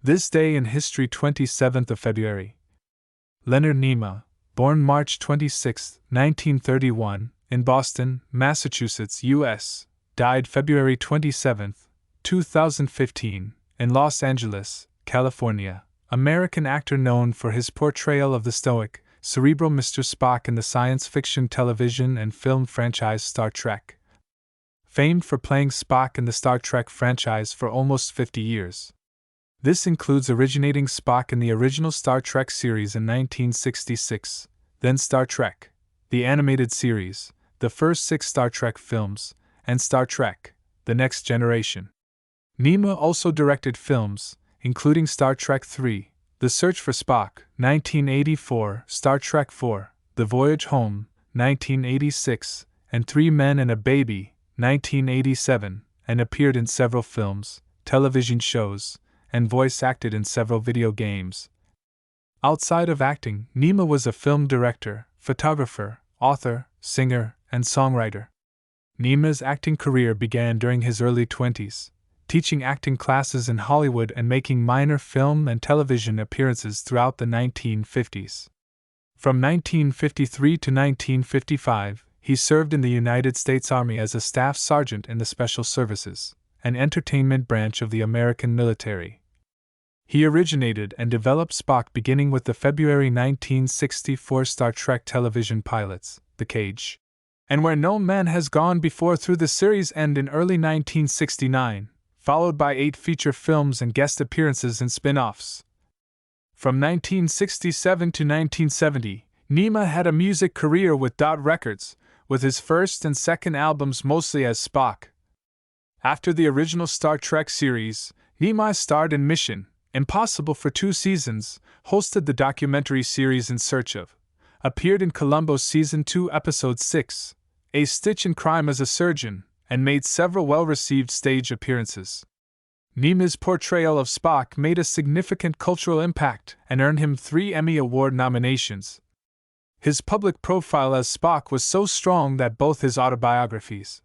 This day in history, 27th of February. Leonard Nimoy, born March 26, 1931, in Boston, Massachusetts, U.S., died February 27, 2015, in Los Angeles, California, American actor known for his portrayal of the stoic, cerebral Mr. Spock in the science fiction television and film franchise Star Trek. Famed for playing Spock in the Star Trek franchise for almost 50 years. This includes originating Spock in the original Star Trek series in 1966, then Star Trek, the animated series, the first 6 Star Trek films, and Star Trek, The Next Generation. Nimoy also directed films, including Star Trek III, The Search for Spock, 1984, Star Trek IV, The Voyage Home, 1986, and 3 Men and a Baby, 1987, and appeared in several films, television shows, and voice acted in several video games. Outside of acting, Nimoy was a film director, photographer, author, singer, and songwriter. Nimoy's acting career began during his early 20s, teaching acting classes in Hollywood and making minor film and television appearances throughout the 1950s. From 1953 to 1955, he served in the United States Army as a staff sergeant in the Special Services, an entertainment branch of the American military. He originated and developed Spock beginning with the February 1964 Star Trek television pilots, The Cage, and Where No Man Has Gone Before through the series end in early 1969, followed by 8 feature films and guest appearances in spin-offs. From 1967 to 1970, Nimoy had a music career with Dot Records, with his first and second albums mostly as Spock. After the original Star Trek series, Nimoy starred in Mission Impossible for 2 seasons, hosted the documentary series In Search of, appeared in Columbo's Season 2 Episode 6, A Stitch in Crime as a Surgeon, and made several well-received stage appearances. Nimoy's portrayal of Spock made a significant cultural impact and earned him 3 Emmy Award nominations. His public profile as Spock was so strong that both his autobiographies,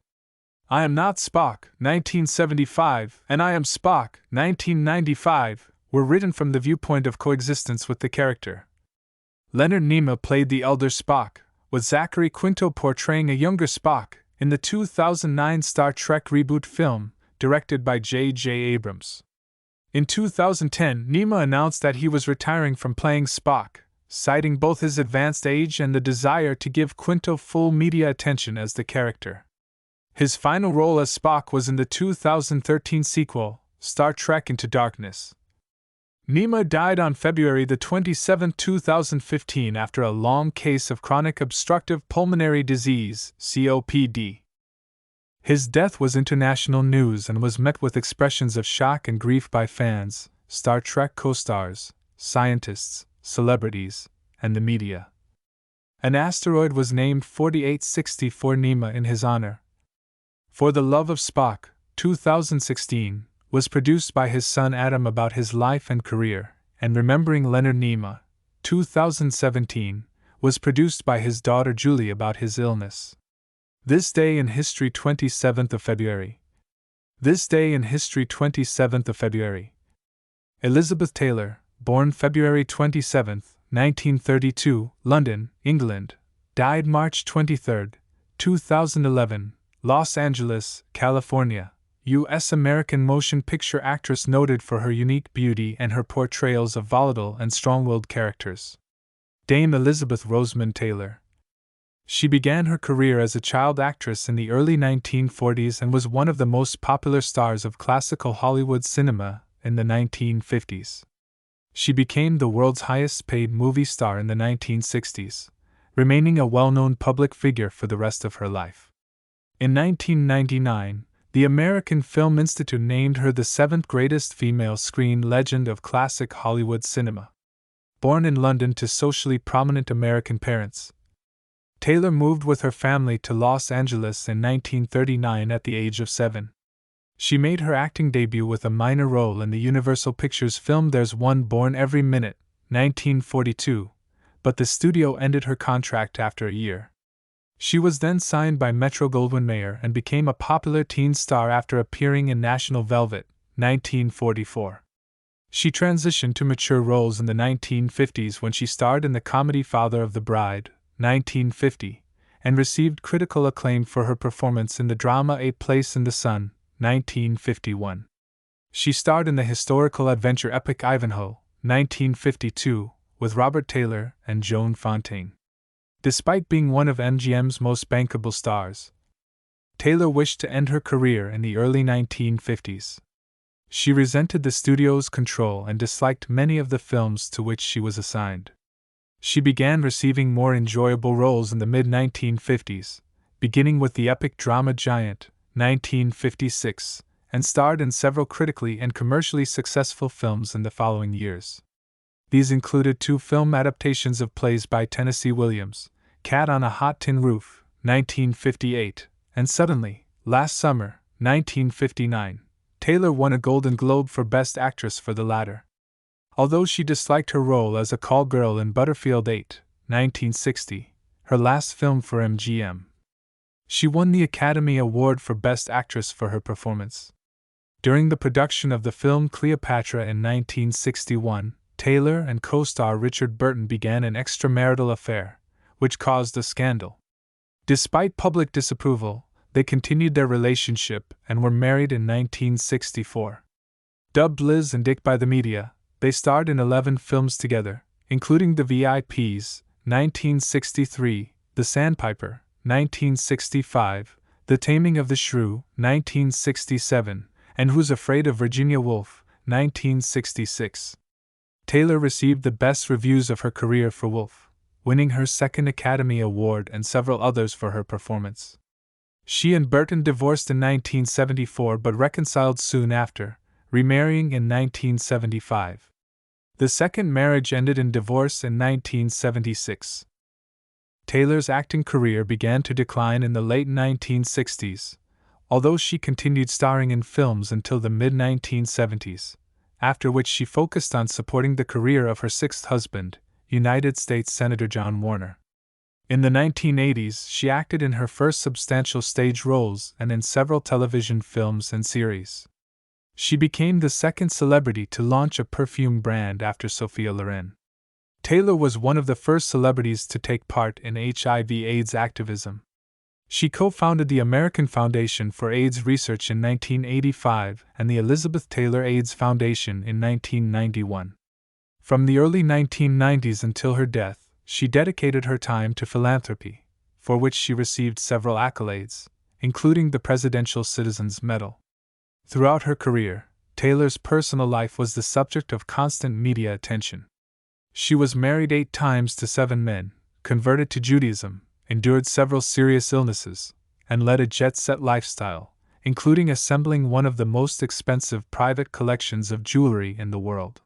I Am Not Spock, 1975, and I Am Spock, 1995, were written from the viewpoint of coexistence with the character. Leonard Nimoy played the elder Spock, with Zachary Quinto portraying a younger Spock, in the 2009 Star Trek reboot film, directed by J.J. Abrams. In 2010, Nimoy announced that he was retiring from playing Spock, citing both his advanced age and the desire to give Quinto full media attention as the character. His final role as Spock was in the 2013 sequel, Star Trek Into Darkness. Nimoy died on February 27, 2015 after a long case of chronic obstructive pulmonary disease, COPD. His death was international news and was met with expressions of shock and grief by fans, Star Trek co-stars, scientists, celebrities, and the media. An asteroid was named 4864 Nimoy in his honor. For the Love of Spock, 2016, was produced by his son Adam about his life and career, and Remembering Leonard Nimoy, 2017, was produced by his daughter Julie about his illness. This day in history, 27th of February. This day in history, 27th of February. Elizabeth Taylor, born February 27, 1932, London, England, died March 23, 2011, Los Angeles, California, U.S. American motion picture actress noted for her unique beauty and her portrayals of volatile and strong-willed characters. Dame Elizabeth Rosamond Taylor. She began her career as a child actress in the early 1940s and was one of the most popular stars of classical Hollywood cinema in the 1950s. She became the world's highest-paid movie star in the 1960s, remaining a well-known public figure for the rest of her life. In 1999, the American Film Institute named her the 7th greatest female screen legend of classic Hollywood cinema. Born in London to socially prominent American parents, Taylor moved with her family to Los Angeles in 1939 at the age of 7. She made her acting debut with a minor role in the Universal Pictures film There's One Born Every Minute, 1942, but the studio ended her contract after a year. She was then signed by Metro-Goldwyn-Mayer and became a popular teen star after appearing in National Velvet, 1944. She transitioned to mature roles in the 1950s when she starred in the comedy Father of the Bride, 1950, and received critical acclaim for her performance in the drama A Place in the Sun, 1951. She starred in the historical adventure epic Ivanhoe, 1952, with Robert Taylor and Joan Fontaine. Despite being one of MGM's most bankable stars, Taylor wished to end her career in the early 1950s. She resented the studio's control and disliked many of the films to which she was assigned. She began receiving more enjoyable roles in the mid-1950s, beginning with the epic drama Giant, 1956, and starred in several critically and commercially successful films in the following years. These included 2 film adaptations of plays by Tennessee Williams, Cat on a Hot Tin Roof, 1958, and Suddenly, Last Summer, 1959. Taylor won a Golden Globe for Best Actress for the latter. Although she disliked her role as a call girl in Butterfield 8, 1960, her last film for MGM, she won the Academy Award for Best Actress for her performance. During the production of the film Cleopatra in 1961, Taylor and co-star Richard Burton began an extramarital affair, which caused a scandal. Despite public disapproval, they continued their relationship and were married in 1964. Dubbed Liz and Dick by the media, they starred in 11 films together, including The VIPs, 1963, The Sandpiper, 1965, The Taming of the Shrew, 1967, and Who's Afraid of Virginia Woolf, 1966. Taylor received the best reviews of her career for Woolf, winning her second Academy Award and several others for her performance. She and Burton divorced in 1974 but reconciled soon after, remarrying in 1975. The second marriage ended in divorce in 1976. Taylor's acting career began to decline in the late 1960s, although she continued starring in films until the mid-1970s, after which she focused on supporting the career of her sixth husband, United States Senator John Warner. In the 1980s, she acted in her first substantial stage roles and in several television films and series. She became the second celebrity to launch a perfume brand after Sophia Loren. Taylor was one of the first celebrities to take part in HIV/AIDS activism. She co-founded the American Foundation for AIDS Research in 1985 and the Elizabeth Taylor AIDS Foundation in 1991. From the early 1990s until her death, she dedicated her time to philanthropy, for which she received several accolades, including the Presidential Citizens Medal. Throughout her career, Taylor's personal life was the subject of constant media attention. She was married 8 times to 7 men, converted to Judaism, endured several serious illnesses, and led a jet-set lifestyle, including assembling one of the most expensive private collections of jewelry in the world.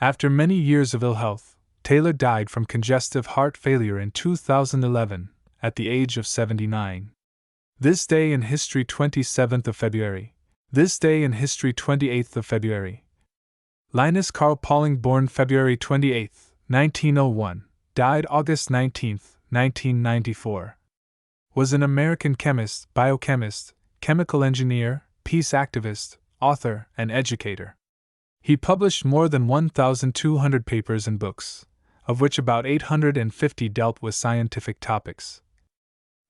After many years of ill health, Taylor died from congestive heart failure in 2011, at the age of 79. This day in history 27th of February. This day in history 28th of February. Linus Pauling, born February 28, 1901, died August 19, 1994. Was an American chemist, biochemist, chemical engineer, peace activist, author, and educator. He published more than 1,200 papers and books, of which about 850 dealt with scientific topics.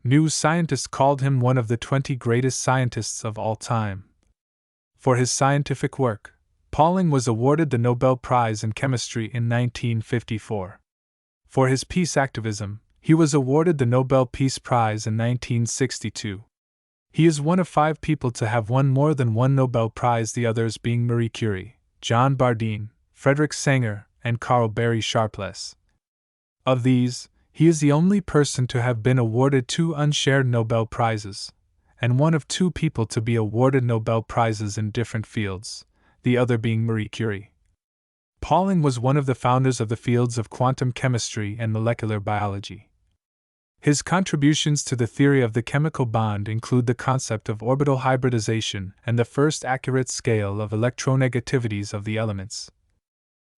New Scientist called him one of the 20 greatest scientists of all time. For his scientific work, Pauling was awarded the Nobel Prize in Chemistry in 1954. For his peace activism, he was awarded the Nobel Peace Prize in 1962. He is one of 5 people to have won more than one Nobel Prize, the others being Marie Curie, John Bardeen, Frederick Sanger, and Carl Barry Sharpless. Of these, he is the only person to have been awarded 2 unshared Nobel Prizes, and one of 2 people to be awarded Nobel Prizes in different fields, the other being Marie Curie. Pauling was one of the founders of the fields of quantum chemistry and molecular biology. His contributions to the theory of the chemical bond include the concept of orbital hybridization and the first accurate scale of electronegativities of the elements.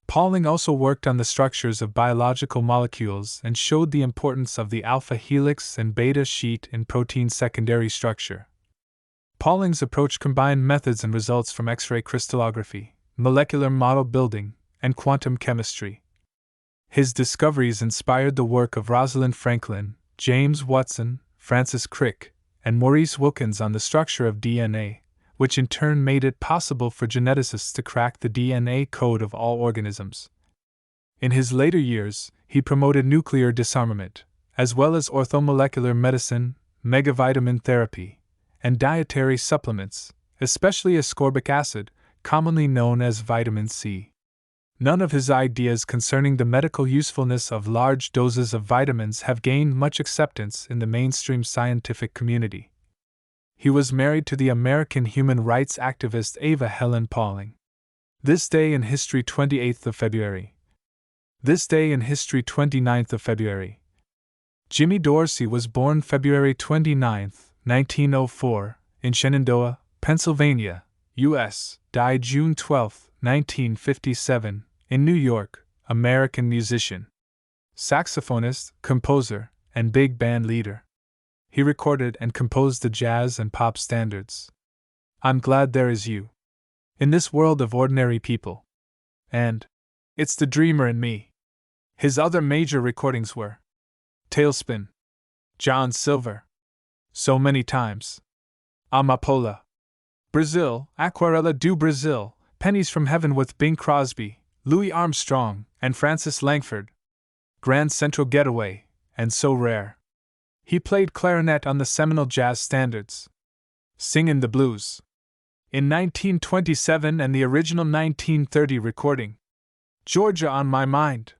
Pauling also worked on the structures of biological molecules and showed the importance of the alpha helix and beta sheet in protein secondary structure. Pauling's approach combined methods and results from X-ray crystallography, molecular model building, and quantum chemistry. His discoveries inspired the work of Rosalind Franklin, James Watson, Francis Crick, and Maurice Wilkins on the structure of DNA, which in turn made it possible for geneticists to crack the DNA code of all organisms. In his later years, he promoted nuclear disarmament, as well as orthomolecular medicine, megavitamin therapy, and dietary supplements, especially ascorbic acid, commonly known as vitamin C. None of his ideas concerning the medical usefulness of large doses of vitamins have gained much acceptance in the mainstream scientific community. He was married to the American human rights activist Ava Helen Pauling. This day in history, 28th of February. This day in history, 29th of February. Jimmy Dorsey was born February 29, 1904, in Shenandoah, Pennsylvania, U.S., died June 12, 1957, in New York, American musician, saxophonist, composer, and big band leader. He recorded and composed the jazz and pop standards. I'm Glad There Is You in This World of Ordinary People, and It's the Dreamer in Me. His other major recordings were Tailspin, John Silver, So Many Times, Amapola, Brazil, Aquarela do Brasil, Pennies from Heaven with Bing Crosby, Louis Armstrong, and Francis Langford, Grand Central Getaway, and So Rare. He played clarinet on the seminal jazz standards, Singin' the Blues, in 1927 and the original 1930 recording, Georgia on My Mind,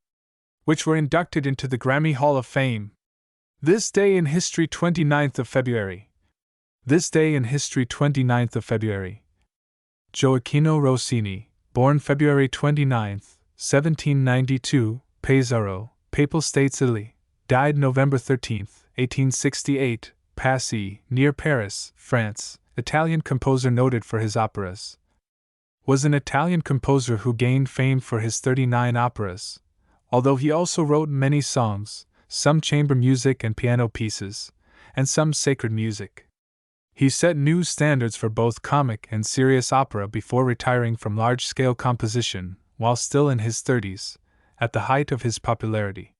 which were inducted into the Grammy Hall of Fame. This day in history, 29th of February. This day in history, 29th of February. Gioacchino Rossini, born February 29, 1792, Pesaro, Papal States, Italy, died November 13, 1868, Passy, near Paris, France, Italian composer noted for his operas. Was an Italian composer who gained fame for his 39 operas, although he also wrote many songs, some chamber music and piano pieces, and some sacred music. He set new standards for both comic and serious opera before retiring from large-scale composition, while still in his 30s, at the height of his popularity.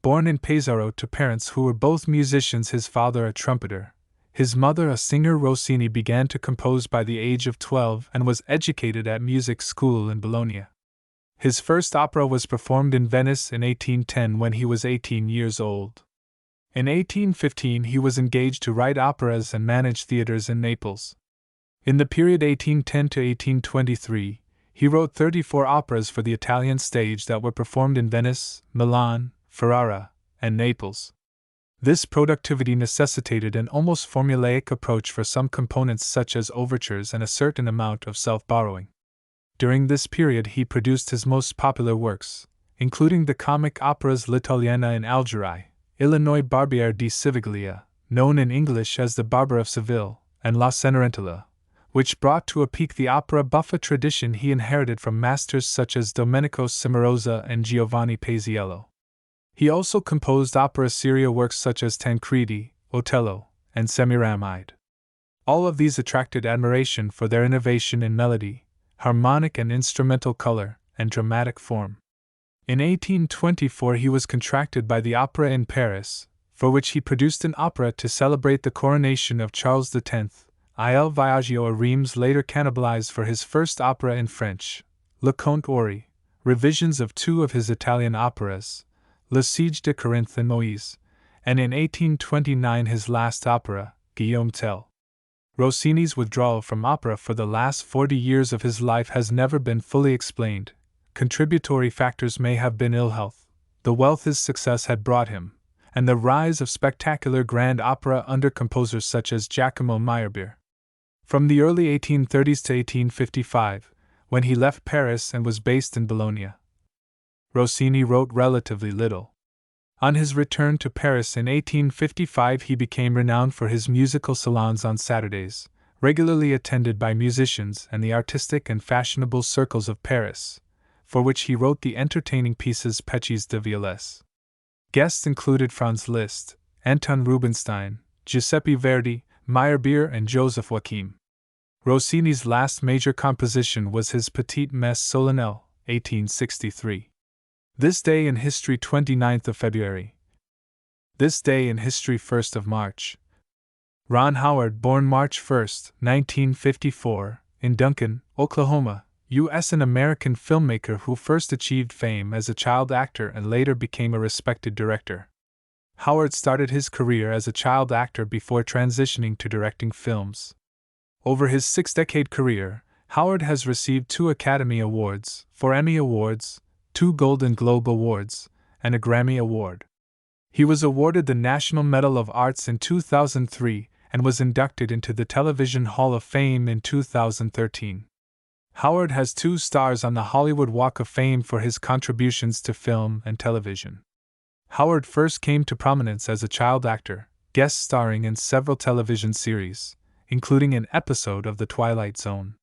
Born in Pesaro to parents who were both musicians, his father a trumpeter, his mother a singer, Rossini began to compose by the age of 12 and was educated at music school in Bologna. His first opera was performed in Venice in 1810 when he was 18 years old. In 1815 he was engaged to write operas and manage theaters in Naples. In the period 1810 to 1823, he wrote 34 operas for the Italian stage that were performed in Venice, Milan, Ferrara, and Naples. This productivity necessitated an almost formulaic approach for some components such as overtures and a certain amount of self-borrowing. During this period he produced his most popular works, including the comic operas L'Italiana in Algerie, Illinois Barbiere di Siviglia, known in English as The Barber of Seville, and La Cenerentola, which brought to a peak the opera buffa tradition he inherited from masters such as Domenico Cimarosa and Giovanni Paisiello. He also composed opera seria works such as Tancredi, Otello, and Semiramide. All of these attracted admiration for their innovation in melody, harmonic and instrumental color, and dramatic form. In 1824 he was contracted by the Opera in Paris, for which he produced an opera to celebrate the coronation of Charles X. Il Viaggio a Reims later cannibalized for his first opera in French, Le Conte Ori, revisions of two of his Italian operas, Le Siege de Corinthe and Moïse, and in 1829 his last opera, Guillaume Tell. Rossini's withdrawal from opera for the last 40 years of his life has never been fully explained. Contributory factors may have been ill health, the wealth his success had brought him, and the rise of spectacular grand opera under composers such as Giacomo Meyerbeer. From the early 1830s to 1855, when he left Paris and was based in Bologna, Rossini wrote relatively little. On his return to Paris in 1855 he became renowned for his musical salons on Saturdays, regularly attended by musicians and the artistic and fashionable circles of Paris, for which he wrote the entertaining pieces Péchés de Violette. Guests included Franz Liszt, Anton Rubinstein, Giuseppe Verdi, Meyerbeer, and Joseph Joachim. Rossini's last major composition was his Petite Messe Solennelle, 1863. This Day in History 29th of February. This Day in History 1st of March. Ron Howard, born March 1, 1954, in Duncan, Oklahoma, U.S., an American filmmaker who first achieved fame as a child actor and later became a respected director. Howard started his career as a child actor before transitioning to directing films. Over his 6-decade career, Howard has received 2 Academy Awards, 4 Emmy Awards, 2 Golden Globe Awards, and a Grammy Award. He was awarded the National Medal of Arts in 2003 and was inducted into the Television Hall of Fame in 2013. Howard has 2 stars on the Hollywood Walk of Fame for his contributions to film and television. Howard first came to prominence as a child actor, guest starring in several television series, including an episode of The Twilight Zone.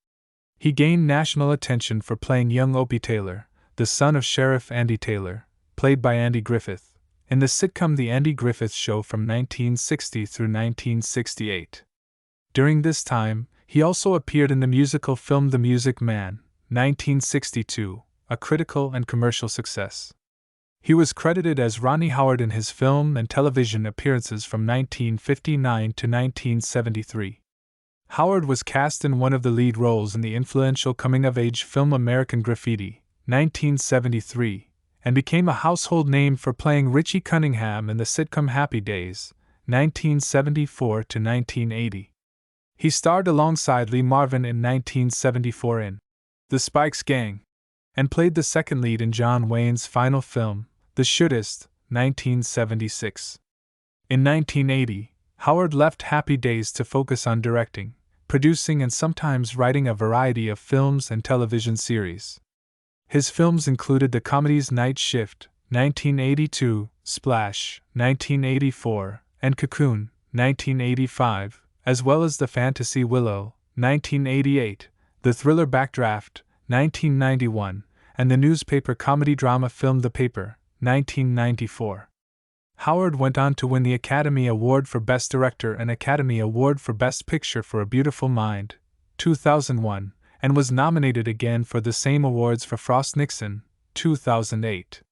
He gained national attention for playing young Opie Taylor, the son of Sheriff Andy Taylor, played by Andy Griffith, in the sitcom The Andy Griffith Show from 1960 through 1968. During this time, he also appeared in the musical film The Music Man, 1962, a critical and commercial success. He was credited as Ronnie Howard in his film and television appearances from 1959 to 1973. Howard was cast in one of the lead roles in the influential coming-of-age film American Graffiti, 1973, and became a household name for playing Richie Cunningham in the sitcom Happy Days, 1974 to 1980. He starred alongside Lee Marvin in 1974 in The Spikes Gang, and played the second lead in John Wayne's final film, The Shootist, 1976. In 1980, Howard left Happy Days to focus on directing, producing and sometimes writing a variety of films and television series. His films included the comedies Night Shift, 1982, Splash, 1984, and Cocoon, 1985, as well as the fantasy Willow, 1988, the thriller Backdraft, 1991, and the newspaper comedy drama film The Paper, 1994. Howard went on to win the Academy Award for Best Director and Academy Award for Best Picture for A Beautiful Mind, 2001, and was nominated again for the same awards for Frost Nixon, 2008.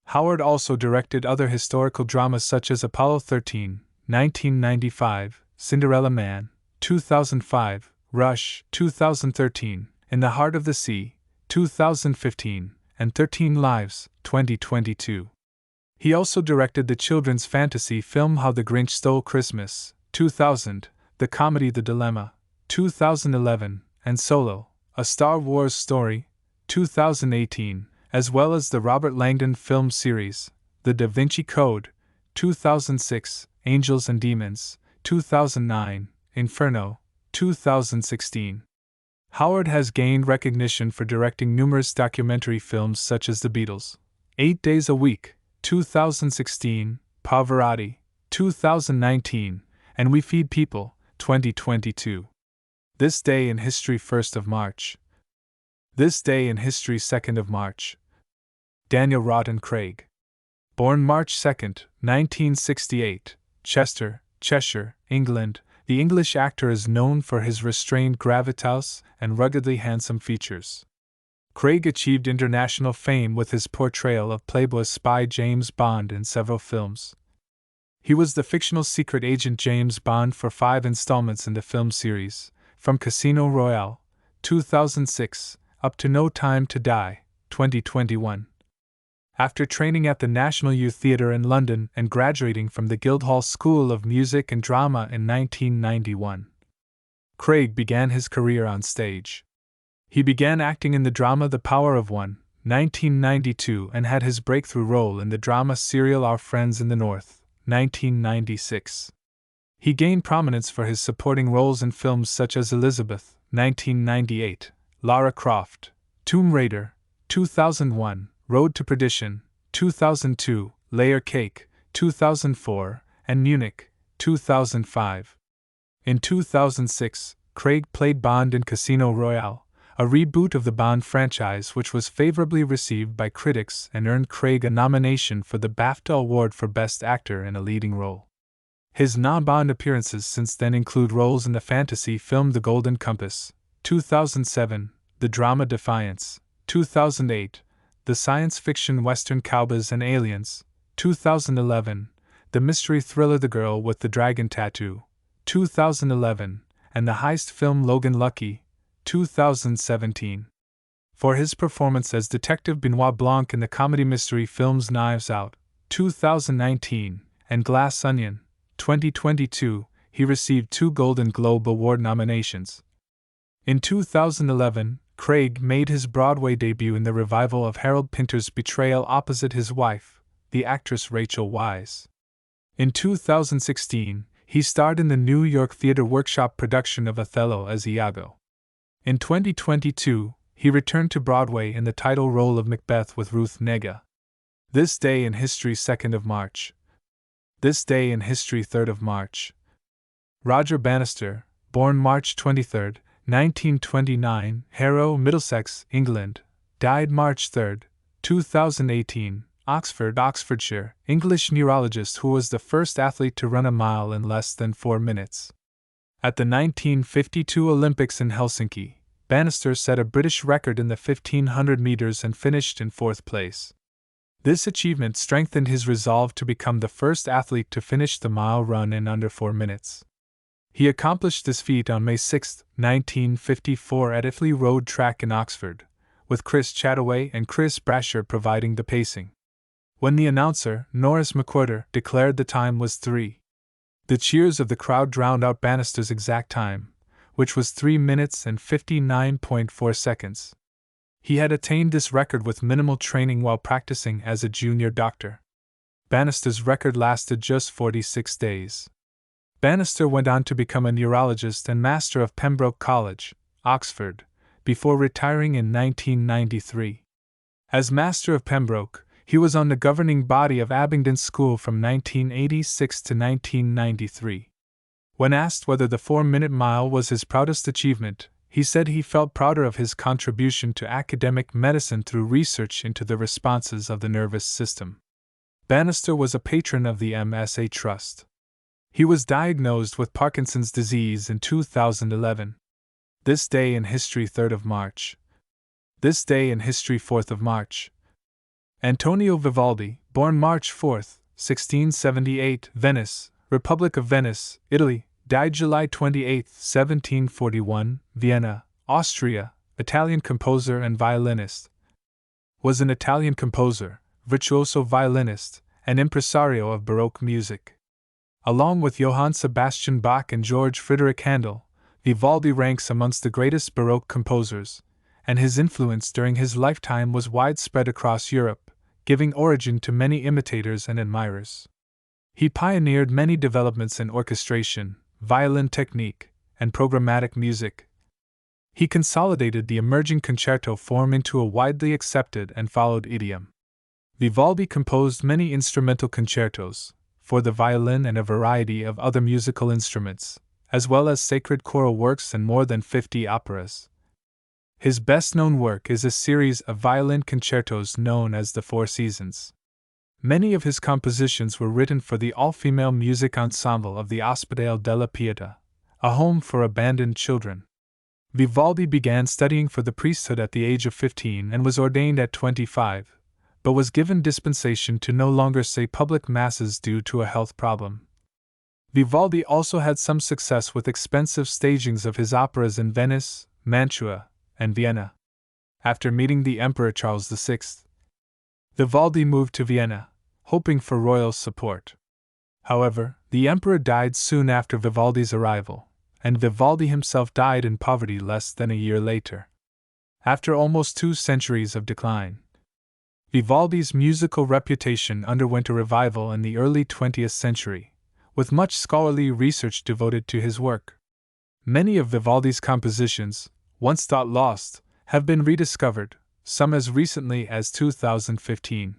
Howard also directed other historical dramas such as Apollo 13, 1995, Cinderella Man, 2005, Rush, 2013, In the Heart of the Sea, 2015, and 13 Lives, 2022. He also directed the children's fantasy film How the Grinch Stole Christmas, 2000, the comedy The Dilemma, 2011, and Solo, A Star Wars Story, 2018, as well as the Robert Langdon film series, The Da Vinci Code, 2006, Angels and Demons, 2009, Inferno, 2016. Howard has gained recognition for directing numerous documentary films such as The Beatles, 8 Days a Week, 2016, Pavarotti, 2019, and We Feed People, 2022. This Day in History 1st of March. This Day in History 2nd of March. Daniel Rawton Craig. Born March 2, 1968, Chester, Cheshire, England, the English actor is known for his restrained gravitas and ruggedly handsome features. Craig achieved international fame with his portrayal of Playboy spy James Bond in several films. He was the fictional secret agent James Bond for 5 installments in the film series, from Casino Royale, 2006, up to No Time to Die, 2021. After training at the National Youth Theatre in London and graduating from the Guildhall School of Music and Drama in 1991, Craig began his career on stage. He began acting in the drama The Power of One, 1992, and had his breakthrough role in the drama serial Our Friends in the North, 1996. He gained prominence for his supporting roles in films such as Elizabeth, 1998, Lara Croft, Tomb Raider, 2001, Road to Perdition, 2002, Layer Cake, 2004, and Munich, 2005. In 2006, Craig played Bond in Casino Royale, a reboot of the Bond franchise which was favorably received by critics and earned Craig a nomination for the BAFTA Award for Best Actor in a Leading Role. His non-Bond appearances since then include roles in the fantasy film The Golden Compass, 2007, the drama Defiance, 2008, the science fiction western Cowboys and Aliens, 2011, the mystery thriller The Girl with the Dragon Tattoo, 2011, and the heist film Logan Lucky, 2017. For his performance as Detective Benoit Blanc in the comedy mystery films Knives Out, 2019, and Glass Onion, 2022, he received 2 Golden Globe Award nominations. In 2011, Craig made his Broadway debut in the revival of Harold Pinter's Betrayal opposite his wife, the actress Rachel Weisz. In 2016, he starred in the New York Theatre Workshop production of Othello as Iago. In 2022, he returned to Broadway in the title role of Macbeth with Ruth Negga. This Day in History 2nd of March. This Day in History 3rd of March. Roger Bannister, born March 23, 1929, Harrow, Middlesex, England, died March 3, 2018, Oxford, Oxfordshire, English neurologist who was the first athlete to run a mile in less than 4 minutes. At the 1952 Olympics in Helsinki, Bannister set a British record in the 1500 meters and finished in 4th place. This achievement strengthened his resolve to become the first athlete to finish the mile run in under 4 minutes. He accomplished this feat on May 6, 1954 at Iffley Road Track in Oxford, with Chris Chataway and Chris Brasher providing the pacing. When the announcer, Norris McWhirter, declared the time was 3, the cheers of the crowd drowned out Bannister's exact time, which was 3 minutes and 59.4 seconds. He had attained this record with minimal training while practicing as a junior doctor. Bannister's record lasted just 46 days. Bannister went on to become a neurologist and master of Pembroke College, Oxford, before retiring in 1993. As master of Pembroke, he was on the governing body of Abingdon School from 1986 to 1993. When asked whether the 4-minute mile was his proudest achievement, he said he felt prouder of his contribution to academic medicine through research into the responses of the nervous system. Bannister was a patron of the MSA Trust. He was diagnosed with Parkinson's disease in 2011. This Day in History 3rd of March. This Day in History 4th of March. Antonio Vivaldi, born March 4, 1678, Venice, Republic of Venice, Italy, died July 28, 1741, Vienna, Austria, Italian composer and violinist. Was an Italian composer, virtuoso violinist, and impresario of Baroque music. Along with Johann Sebastian Bach and George Friedrich Handel, Vivaldi ranks amongst the greatest Baroque composers, and his influence during his lifetime was widespread across Europe, giving origin to many imitators and admirers. He pioneered many developments in orchestration, violin technique, and programmatic music. He consolidated the emerging concerto form into a widely accepted and followed idiom. Vivaldi composed many instrumental concertos, for the violin and a variety of other musical instruments, as well as sacred choral works and more than 50 operas. His best-known work is a series of violin concertos known as the Four Seasons. Many of his compositions were written for the all-female music ensemble of the Ospedale della Pietà, a home for abandoned children. Vivaldi began studying for the priesthood at the age of 15 and was ordained at 25, but was given dispensation to no longer say public masses due to a health problem. Vivaldi also had some success with expensive stagings of his operas in Venice, Mantua, and Vienna. After meeting the Emperor Charles VI, Vivaldi moved to Vienna, hoping for royal support. However, the emperor died soon after Vivaldi's arrival, and Vivaldi himself died in poverty less than a year later. After almost 2 centuries of decline, Vivaldi's musical reputation underwent a revival in the early 20th century, with much scholarly research devoted to his work. Many of Vivaldi's compositions, once thought lost, have been rediscovered, some as recently as 2015.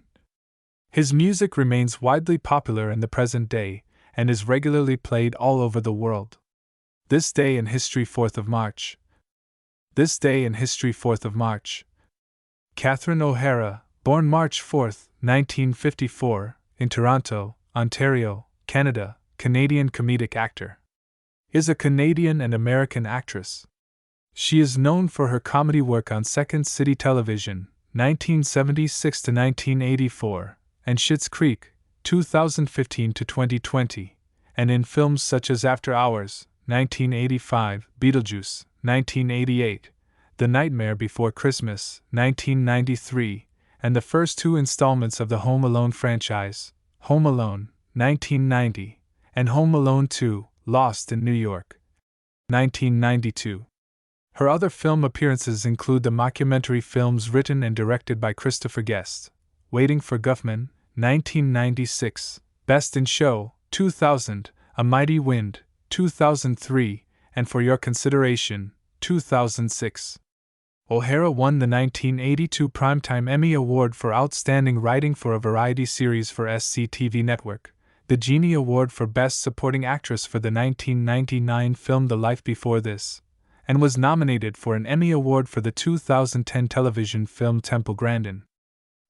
His music remains widely popular in the present day, and is regularly played all over the world. This Day in History 4th of March. This Day in History 4th of March. Catherine O'Hara, born March 4, 1954, in Toronto, Ontario, Canada, Canadian comedic actor. Is a Canadian and American actress. She is known for her comedy work on Second City Television, 1976 to 1984, and Schitt's Creek, 2015 to 2020, and in films such as After Hours, 1985, Beetlejuice, 1988, The Nightmare Before Christmas, 1993, and the first two installments of the Home Alone franchise, Home Alone, 1990, and Home Alone 2, Lost in New York, 1992. Her other film appearances include the mockumentary films written and directed by Christopher Guest, Waiting for Guffman, 1996, Best in Show, 2000, A Mighty Wind, 2003, and For Your Consideration, 2006. OHara won the 1982 Primetime Emmy Award for Outstanding Writing for a Variety Series for SCTV Network, the Genie Award for Best Supporting Actress for the 1999 film The Life Before This, and was nominated for an Emmy Award for the 2010 television film Temple Grandin.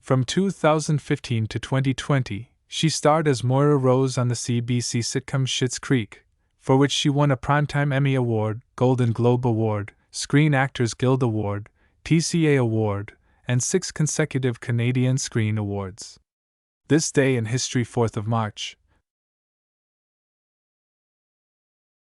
From 2015 to 2020, she starred as Moira Rose on the CBC sitcom Schitt's Creek, for which she won a Primetime Emmy Award, Golden Globe Award, Screen Actors Guild Award, TCA Award, and 6 consecutive Canadian Screen Awards. This day in history, 4th of March,